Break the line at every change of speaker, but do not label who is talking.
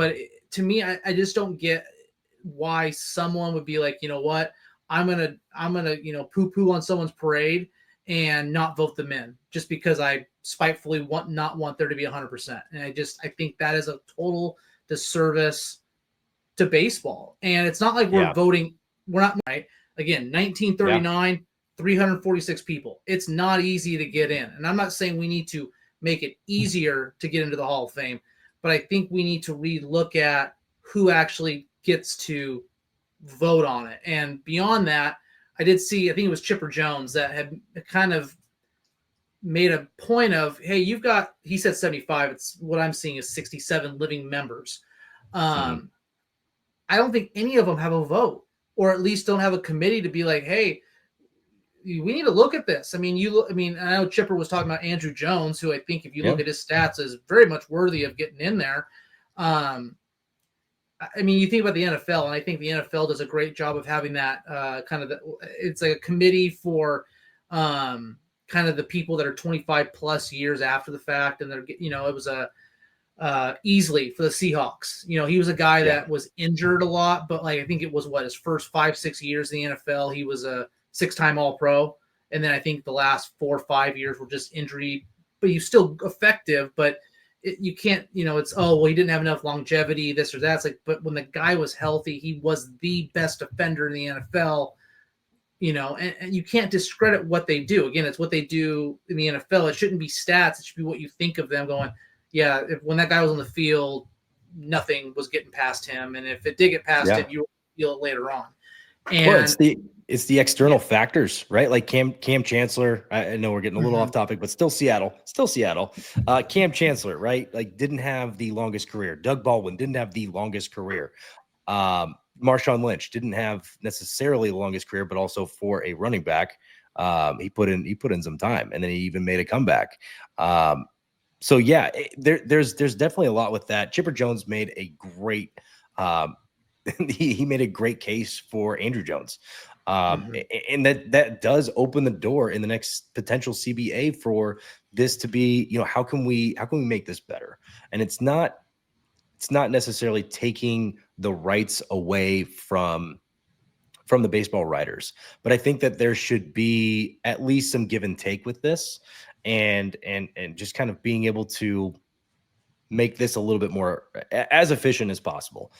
But to me, I just don't get why someone would be like, you know what, I'm gonna poo poo on someone's parade and not vote them in just because I spitefully not want there to be 100%. And I think that is a total disservice to baseball. And it's not like we're
Yeah.
voting. We're not right. Again,
Yeah.
1939, 346 people. It's not easy to get in. And I'm not saying we need to make it easier to get into the Hall of Fame, but I think we need to relook at who actually gets to vote on it. And beyond that, I did see, I think it was Chipper Jones that had kind of made a point of, hey, you've got, he said 75. It's what I'm seeing is 67 living members. Um, I don't think any of them have a vote, or at least don't have a committee to be like, hey, we need to look at this. I mean, I know Chipper was talking about Andrew Jones, who I think if you look at his stats is very much worthy of getting in there. I mean, you think about the NFL, and I think the NFL does a great job of having that it's like a committee for kind of the people that are 25 plus years after the fact. And it was Easley for the Seahawks. He was a guy that was injured a lot, but like, I think it was his first 5-6 years in the NFL. He was a 6-time All-Pro. And then I think the last 4 or 5 years were just injury, but he's still effective, but you can't, it's, oh, well, he didn't have enough longevity, this or that. It's like, but when the guy was healthy, he was the best defender in the NFL, and you can't discredit what they do. Again, it's what they do in the NFL. It shouldn't be stats. It should be what you think of them going, yeah, when that guy was on the field, nothing was getting past him. And if it did get past him, you will feel it later on. And
it's the external factors, right? Like Cam Chancellor. I know we're getting a little off topic, but still Seattle. Cam Chancellor, right? Like, didn't have the longest career. Doug Baldwin didn't have the longest career. Marshawn Lynch didn't have necessarily the longest career, but also for a running back, he put in some time, and then he even made a comeback. So yeah, there's definitely a lot with that. Chipper Jones made a great he made a great case for Andrew Jones. And that does open the door in the next potential CBA for this to be, how can we make this better? And it's not necessarily taking the rights away from the baseball writers, but I think that there should be at least some give and take with this, and just kind of being able to make this a little bit more as efficient as possible.